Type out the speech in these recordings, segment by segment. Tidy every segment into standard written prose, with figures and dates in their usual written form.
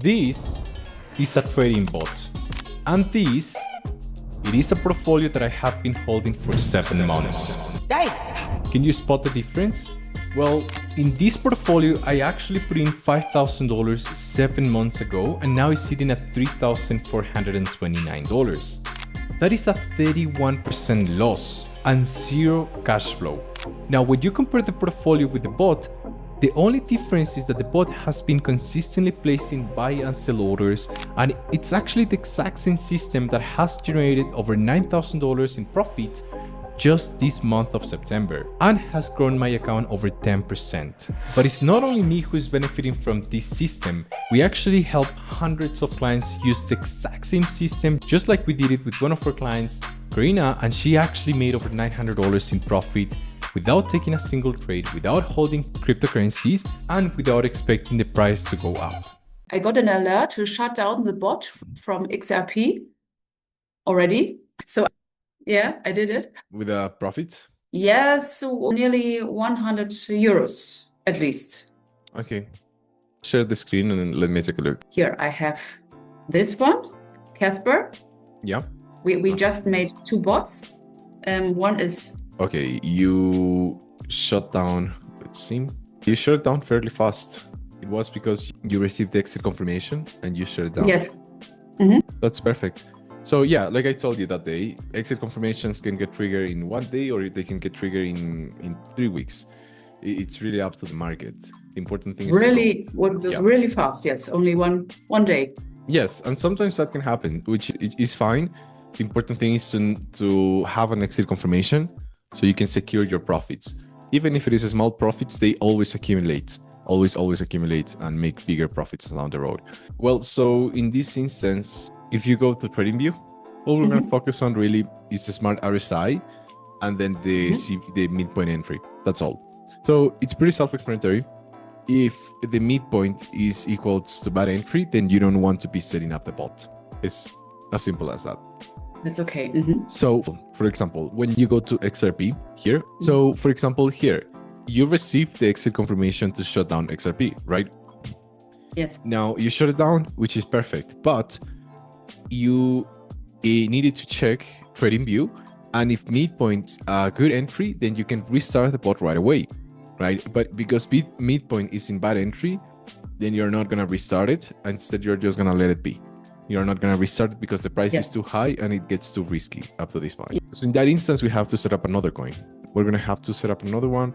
This is a trading bot, and this, it is a portfolio that I have been holding for 7 months. Can you spot the difference? Well, in this portfolio, I actually put in $5,000 7 months ago, and now it's sitting at $3,429. That is a 31% loss and zero cash flow. Now, when you compare the portfolio with the bot, the only difference is that the bot has been consistently placing buy and sell orders, and it's actually the exact same system that has generated over $9,000 in profit just this month of September and has grown my account over 10%. But it's not only me who is benefiting from this system. We actually help hundreds of clients use the exact same system, just like we did it with one of our clients, Karina, and she actually made over $900 in profit without taking a single trade, without holding cryptocurrencies, and without expecting the price to go up. I got an alert to shut down the bot from XRP already. So yeah, I did it. With a profit? Yes, so nearly 100 euros at least. Okay. Share the screen and let me take a look. Here I have this one, Casper. Yeah. We just made 2 bots. One is... Okay, you shut down, let's see. You shut it down fairly fast. It was because you received the exit confirmation and you shut it down. Yes. Mm-hmm. That's perfect. So yeah, like I told you that day, exit confirmations can get triggered in 1 day or they can get triggered in 3 weeks. It's really up to the market. The important thing is really really fast. Yes, only one day. Yes, and sometimes that can happen, which is fine. The important thing is to have an exit confirmation so you can secure your profits. Even if it is a small profits, they always accumulate. Always accumulate and make bigger profits down the road. Well, so in this instance, if you go to TradingView, all we're going to focus on really is the smart RSI and then the midpoint entry. That's all. So it's pretty self-explanatory. If the midpoint is equal to bad entry, then you don't want to be setting up the bot. It's as simple as that. That's okay. So, for example, when you go to XRP here, so for example, here, you received the exit confirmation to shut down XRP, right? Yes. Now you shut it down, which is perfect, but you needed to check TradingView, and if midpoint's a good entry, then you can restart the bot right away, right? But because midpoint is in bad entry, then you're not gonna restart it. Instead, you're just gonna let it be. You're not gonna restart it because the price is too high and it gets too risky up to this point. So in that instance, we have to set up another coin. We're gonna have to set up another one,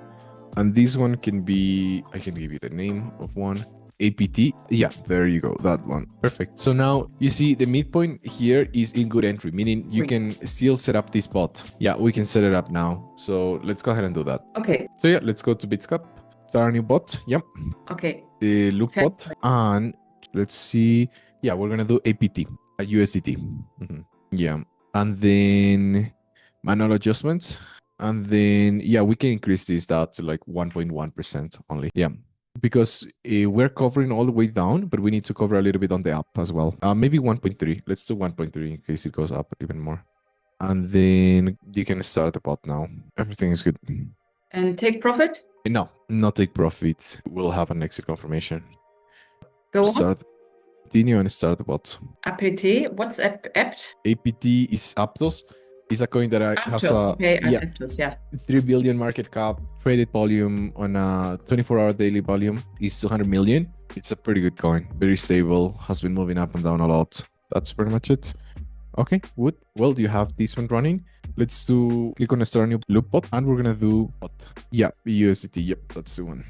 and this one can be, I can give you the name of one. APT. Yeah, there you go. That one. Perfect. So now you see the midpoint here is in good entry, meaning you can still set up this bot. Yeah, we can set it up now. So let's go ahead and do that. Okay. So yeah, let's go to Bitsgap, start a new bot. Yep. Okay. The look bot. And let's see. Yeah, we're going to do APT, USDT. Yeah. And then manual adjustments. And then, yeah, we can increase this down to like 1.1% only. Yeah. Because we're covering all the way down, but we need to cover a little bit on the up as well. Maybe 1.3. Let's do 1.3 in case it goes up even more. And then you can start the bot now. Everything is good. And take profit? No, not take profit. We'll have an exit confirmation. Go on. Continue and start the bot. APT? What's APT? APT is Aptos. It's a coin that has a Aptos, 3 billion market cap. Traded volume on a 24-hour daily volume is 200 million. It's a pretty good coin. Very stable. Has been moving up and down a lot. That's pretty much it. Okay, good. Well, you have this one running. Let's click on start a new loop bot, and we're gonna do bot. Yeah, USDT. Yep, that's the one.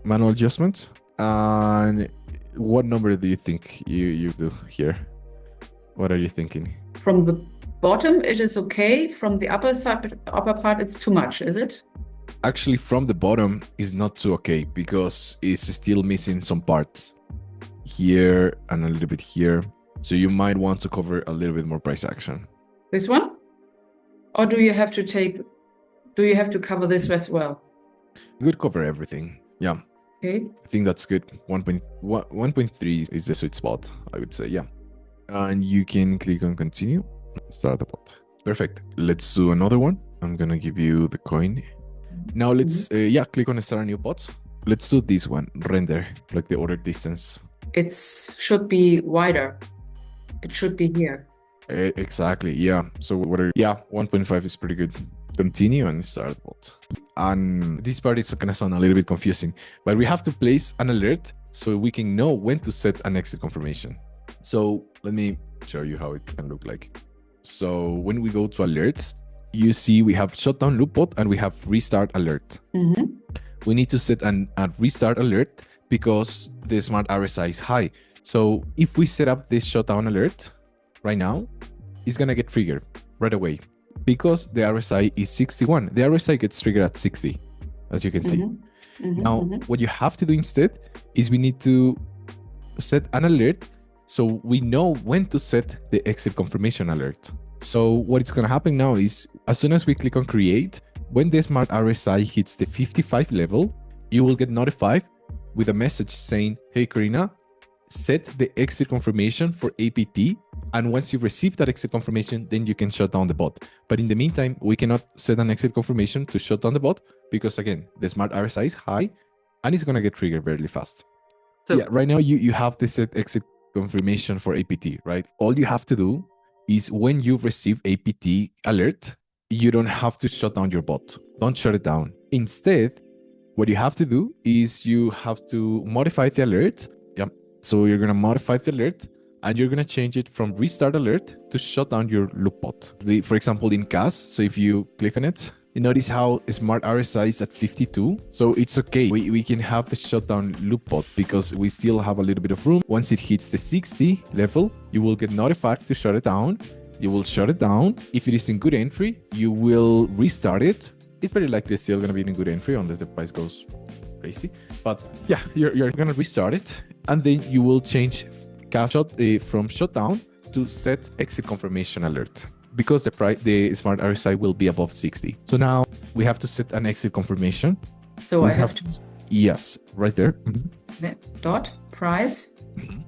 Manual adjustments. And what number do you think you do here? What are you thinking? From the bottom, it is okay. From the upper part, it's too much, is it? Actually, from the bottom is not too okay because it's still missing some parts here and a little bit here. So you might want to cover a little bit more price action. This one? Or do you have to cover this as well? You could cover everything. Yeah. Okay. I think that's good. 1.3 is the sweet spot, I would say. Yeah. And you can click on continue. Start the bot. Perfect. Let's do another one. I'm going to give you the coin. Now let's, click on start a new bot. Let's do this one, render, like the order distance. it should be wider. It should be here. Exactly. Yeah. So yeah, 1.5 is pretty good. Continue and start bot. And this part is gonna sound a little bit confusing, but we have to place an alert so we can know when to set an exit confirmation. So let me show you how it can look like. So when we go to alerts, you see we have shutdown loop bot and we have restart alert. We need to set a restart alert because the smart RSI is high. So if we set up this shutdown alert right now, it's gonna get triggered right away because the RSI is 61. The RSI gets triggered at 60, as you can see. Now, what you have to do instead is we need to set an alert so we know when to set the exit confirmation alert. So what is gonna happen now is as soon as we click on create, when the smart RSI hits the 55 level, you will get notified with a message saying, hey, Karina, set the exit confirmation for APT. And once you receive that exit confirmation, then you can shut down the bot. But in the meantime, we cannot set an exit confirmation to shut down the bot because, again, the smart RSI is high and it's going to get triggered very fast. So yeah, right now you have the set exit confirmation for APT, right? All you have to do is when you receive APT alert, you don't have to shut down your bot. Don't shut it down. Instead, what you have to do is you have to modify the alert. Yep. So you're going to modify the alert and you're going to change it from restart alert to shut down your loop bot. For example, in CAS, so if you click on it, you notice how smart RSI is at 52. So it's okay. We can have the shutdown loop bot because we still have a little bit of room. Once it hits the 60 level, you will get notified to shut it down. You will shut it down. If it is in good entry, you will restart it. It's very likely it's still going to be in good entry unless the price goes crazy. But yeah, you're going to restart it. And then you will change from shutdown to set exit confirmation alert because the smart RSI will be above 60. So now we have to set an exit confirmation. So I have to... Yes, right there. Dot price.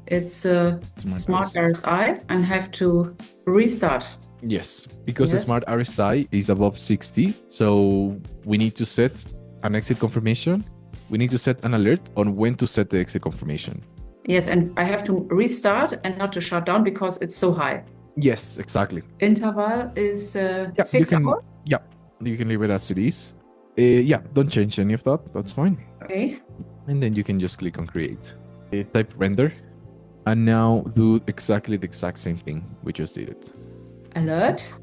It's smart RSI and have to restart. Yes, because the smart RSI is above 60. So we need to set an exit confirmation. We need to set an alert on when to set the exit confirmation. Yes, and I have to restart and not to shut down because it's so high. Yes, exactly. Interval is 6 hours? Yeah, you can leave it as it is. Yeah, don't change any of that. That's fine. Okay. And then you can just click on create. Type render. And now do exactly the exact same thing. We just did it. Alert.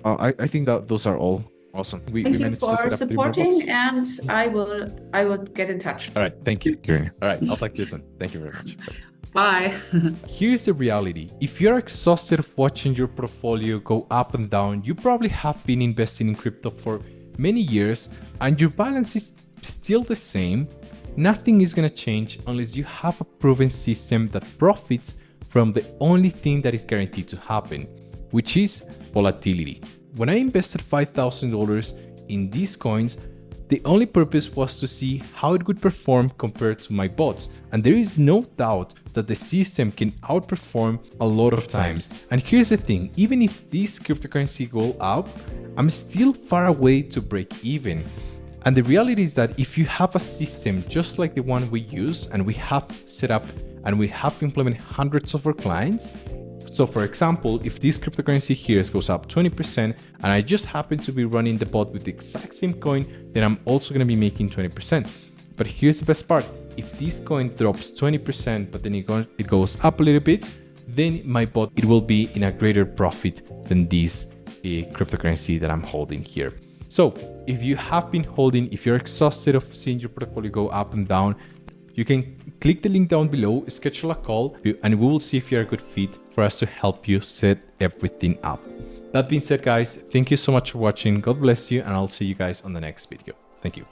I think that those are all awesome. We managed to set up 3 more bots. Thank you for supporting, and I will get in touch. All right, thank you, Karina. All right, I'll talk to you soon. Thank you very much. Bye. Here's the reality. If you're exhausted of watching your portfolio go up and down, you probably have been investing in crypto for many years and your balance is still the same. Nothing is going to change unless you have a proven system that profits from the only thing that is guaranteed to happen, which is volatility. When I invested $5,000 in these coins, the only purpose was to see how it would perform compared to my bots. And there is no doubt that the system can outperform a lot of times. And here's the thing, even if this cryptocurrency go up, I'm still far away to break even. And the reality is that if you have a system just like the one we use and we have set up and we have implemented hundreds of our clients. So for example, if this cryptocurrency here goes up 20% and I just happen to be running the bot with the exact same coin, then I'm also going to be making 20%. But here's the best part. If this coin drops 20%, but then it goes up a little bit, then my bot, it will be in a greater profit than this cryptocurrency that I'm holding here. So if you have been holding, if you're exhausted of seeing your portfolio go up and down, you can click the link down below, schedule a call, and we will see if you're a good fit for us to help you set everything up. That being said, guys, thank you so much for watching. God bless you, and I'll see you guys on the next video. Thank you.